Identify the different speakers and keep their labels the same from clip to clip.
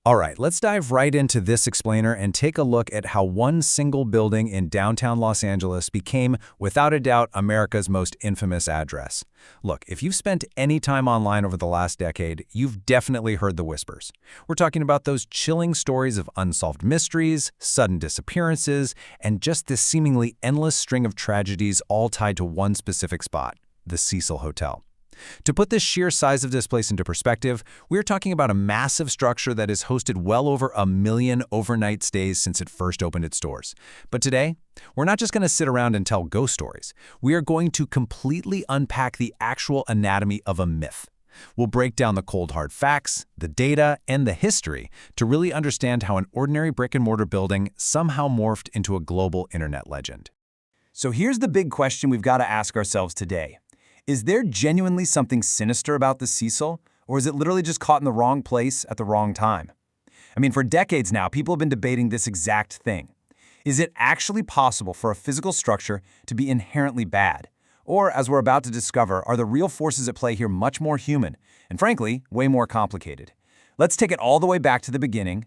Speaker 1: All right, let's dive right into this explainer and take a look at how one single building in downtown Los Angeles became, without a doubt, America's most infamous address. Look, if you've spent any time online over the last decade, you've definitely heard the whispers. We're talking about those chilling stories of unsolved mysteries, sudden disappearances, and just this seemingly endless string of tragedies all tied to one specific spot, the Cecil Hotel. To put the sheer size of this place into perspective, we're talking about a massive structure that has hosted well over 1 million overnight stays since it first opened its doors. But today, we're not just going to sit around and tell ghost stories. We are going to completely unpack the actual anatomy of a myth. We'll break down the cold hard facts, the data, and the history to really understand how an ordinary brick-and-mortar building somehow morphed into a global internet legend.
Speaker 2: So here's the big question we've got to ask ourselves today. Is there genuinely something sinister about the Cecil, or is it literally just caught in the wrong place at the wrong time? I mean, for decades now, people have been debating this exact thing. Is it actually possible for a physical structure to be inherently bad? Or, as we're about to discover, are the real forces at play here much more human, and frankly, way more complicated? Let's take it all the way back to the beginning.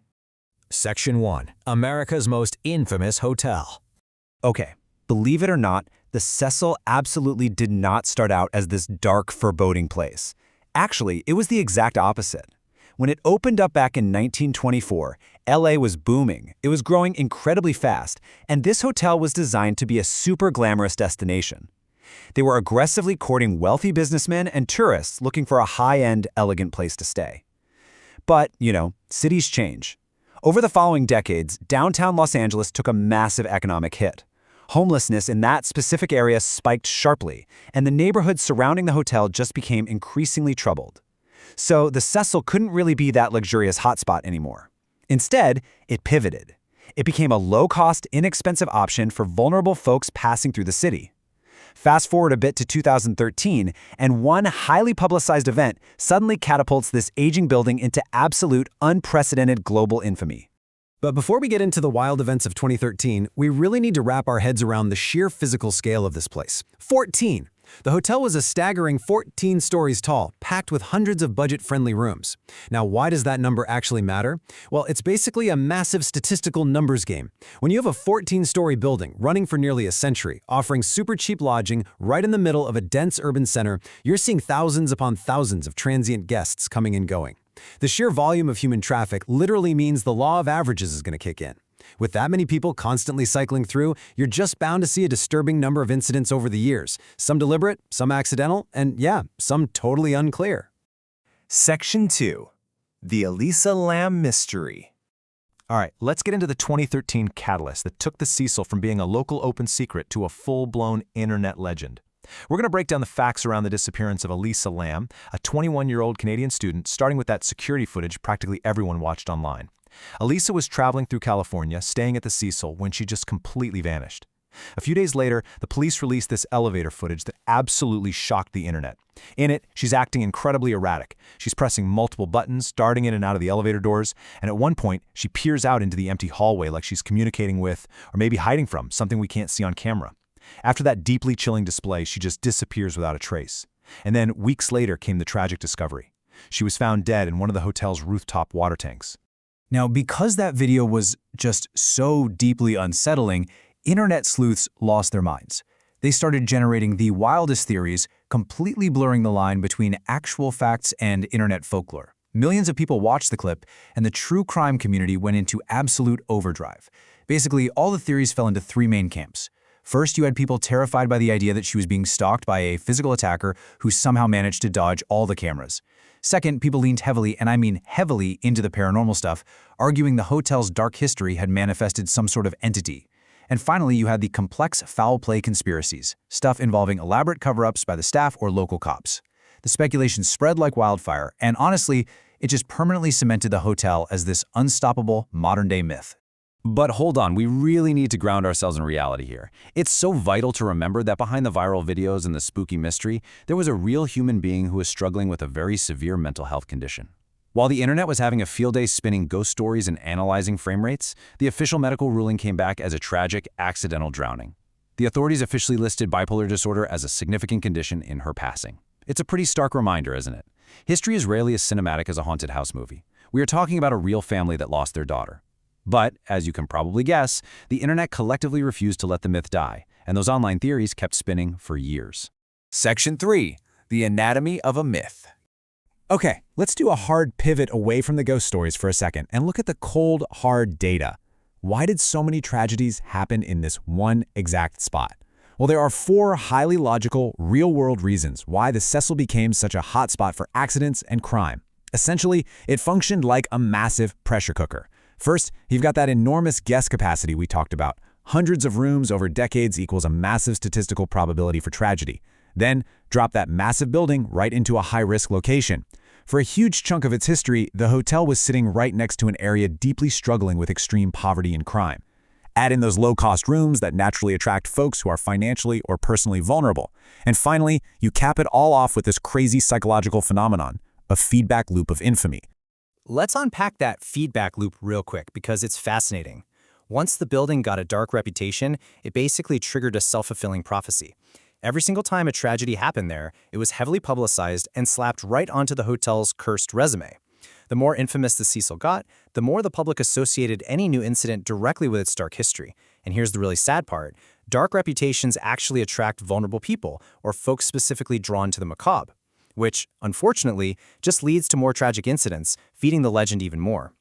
Speaker 1: Section 1. America's most infamous hotel.
Speaker 2: Okay, believe it or not, the Cecil absolutely did not start out as this dark, foreboding place. Actually, it was the exact opposite. When it opened up back in 1924, LA was booming. It was growing incredibly fast, and this hotel was designed to be a super glamorous destination. They were aggressively courting wealthy businessmen and tourists looking for a high-end, elegant place to stay. But, cities change. Over the following decades, downtown Los Angeles took a massive economic hit. Homelessness in that specific area spiked sharply, and the neighborhood surrounding the hotel just became increasingly troubled. So the Cecil couldn't really be that luxurious hotspot anymore. Instead, it pivoted. It became a low-cost, inexpensive option for vulnerable folks passing through the city. Fast forward a bit to 2013, and one highly publicized event suddenly catapults this aging building into absolute, unprecedented global infamy.
Speaker 1: But before we get into the wild events of 2013, we really need to wrap our heads around the sheer physical scale of this place. 14! The hotel was a staggering 14 stories tall, packed with hundreds of budget-friendly rooms. Now, why does that number actually matter? Well, it's basically a massive statistical numbers game. When you have a 14-story building running for nearly a century, offering super cheap lodging right in the middle of a dense urban center, you're seeing thousands upon thousands of transient guests coming and going. The sheer volume of human traffic literally means the law of averages is going to kick in. With that many people constantly cycling through, you're just bound to see a disturbing number of incidents over the years. Some deliberate, some accidental, and some totally unclear.
Speaker 2: Section 2. The Elisa Lam Mystery.
Speaker 1: All right, let's get into the 2013 catalyst that took the Cecil from being a local open secret to a full-blown internet legend. We're going to break down the facts around the disappearance of Elisa Lam, a 21-year-old Canadian student, starting with that security footage practically everyone watched online. Elisa was traveling through California, staying at the Cecil, when she just completely vanished. A few days later, the police released this elevator footage that absolutely shocked the internet. In it, she's acting incredibly erratic. She's pressing multiple buttons, darting in and out of the elevator doors, and at one point, she peers out into the empty hallway like she's communicating with, or maybe hiding from, something we can't see on camera. After that deeply chilling display, she just disappears without a trace. And then, weeks later, came the tragic discovery. She was found dead in one of the hotel's rooftop water tanks.
Speaker 2: Now, because that video was just so deeply unsettling, internet sleuths lost their minds. They started generating the wildest theories, completely blurring the line between actual facts and internet folklore. Millions of people watched the clip, and the true crime community went into absolute overdrive. Basically, all the theories fell into three main camps. First, you had people terrified by the idea that she was being stalked by a physical attacker who somehow managed to dodge all the cameras. Second, people leaned heavily, and I mean heavily, into the paranormal stuff, arguing the hotel's dark history had manifested some sort of entity. And finally, you had the complex foul play conspiracies, stuff involving elaborate cover-ups by the staff or local cops. The speculation spread like wildfire, and honestly, it just permanently cemented the hotel as this unstoppable modern-day myth.
Speaker 1: But hold on, we really need to ground ourselves in reality here. It's so vital to remember that behind the viral videos and the spooky mystery, there was a real human being who was struggling with a very severe mental health condition. While the internet was having a field day spinning ghost stories and analyzing frame rates, the official medical ruling came back as a tragic, accidental drowning. The authorities officially listed bipolar disorder as a significant condition in her passing. It's a pretty stark reminder, isn't it? History is rarely as cinematic as a haunted house movie. We are talking about a real family that lost their daughter. But, as you can probably guess, the internet collectively refused to let the myth die, and those online theories kept spinning for years.
Speaker 2: Section 3. The anatomy of a myth.
Speaker 1: Okay, let's do a hard pivot away from the ghost stories for a second and look at the cold, hard data. Why did so many tragedies happen in this one exact spot? Well, there are 4 highly logical, real-world reasons why the Cecil became such a hotspot for accidents and crime. Essentially, it functioned like a massive pressure cooker. First, you've got that enormous guest capacity we talked about. Hundreds of rooms over decades equals a massive statistical probability for tragedy. Then, drop that massive building right into a high-risk location. For a huge chunk of its history, the hotel was sitting right next to an area deeply struggling with extreme poverty and crime. Add in those low-cost rooms that naturally attract folks who are financially or personally vulnerable. And finally, you cap it all off with this crazy psychological phenomenon, a feedback loop of infamy.
Speaker 2: Let's unpack that feedback loop real quick because it's fascinating. Once the building got a dark reputation, it basically triggered a self-fulfilling prophecy. Every single time a tragedy happened there, it was heavily publicized and slapped right onto the hotel's cursed resume. The more infamous the Cecil got, the more the public associated any new incident directly with its dark history. And here's the really sad part. Dark reputations actually attract vulnerable people, or folks specifically drawn to the macabre, which, unfortunately, just leads to more tragic incidents, feeding the legend even more.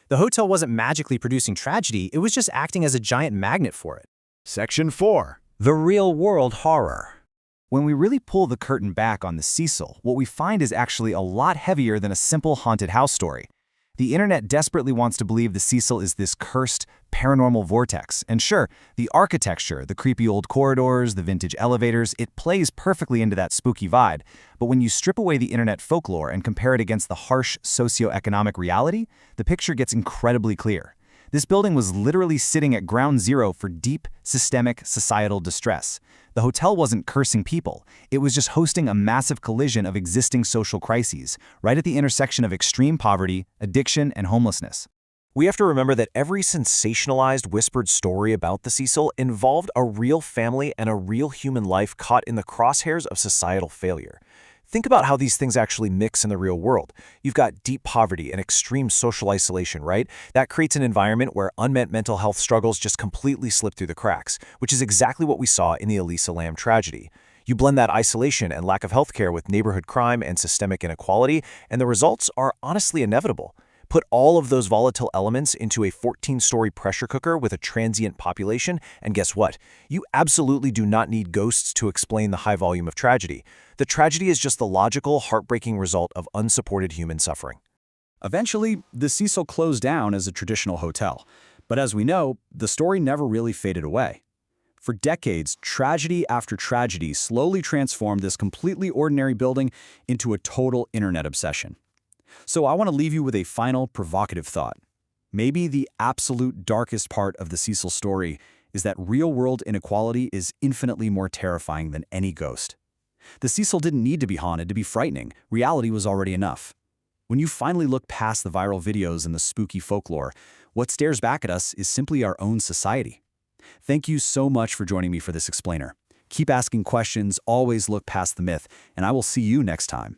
Speaker 2: The hotel wasn't magically producing tragedy, it was just acting as a giant magnet for it.
Speaker 1: Section 4.
Speaker 2: The real-world horror. When we really pull the curtain back on the Cecil, what we find is actually a lot heavier than a simple haunted house story. The internet desperately wants to believe the Cecil is this cursed, paranormal vortex. And sure, the architecture, the creepy old corridors, the vintage elevators, it plays perfectly into that spooky vibe. But when you strip away the internet folklore and compare it against the harsh socioeconomic reality, the picture gets incredibly clear. This building was literally sitting at ground zero for deep, systemic societal distress. The hotel wasn't cursing people. It was just hosting a massive collision of existing social crises, right at the intersection of extreme poverty, addiction, and homelessness.
Speaker 3: We have to remember that every sensationalized, whispered story about the Cecil involved a real family and a real human life caught in the crosshairs of societal failure. Think about how these things actually mix in the real world. You've got deep poverty and extreme social isolation, right? That creates an environment where unmet mental health struggles just completely slip through the cracks, which is exactly what we saw in the Elisa Lam tragedy. You blend that isolation and lack of healthcare with neighborhood crime and systemic inequality, and the results are honestly inevitable. Put all of those volatile elements into a 14-story pressure cooker with a transient population, and guess what? You absolutely do not need ghosts to explain the high volume of tragedy. The tragedy is just the logical, heartbreaking result of unsupported human suffering.
Speaker 1: Eventually, the Cecil closed down as a traditional hotel. But as we know, the story never really faded away. For decades, tragedy after tragedy slowly transformed this completely ordinary building into a total internet obsession. So I want to leave you with a final provocative thought. Maybe the absolute darkest part of the Cecil story is that real-world inequality is infinitely more terrifying than any ghost. The Cecil didn't need to be haunted to be frightening. Reality was already enough. When you finally look past the viral videos and the spooky folklore, what stares back at us is simply our own society. Thank you so much for joining me for this explainer. Keep asking questions, always look past the myth, and I will see you next time.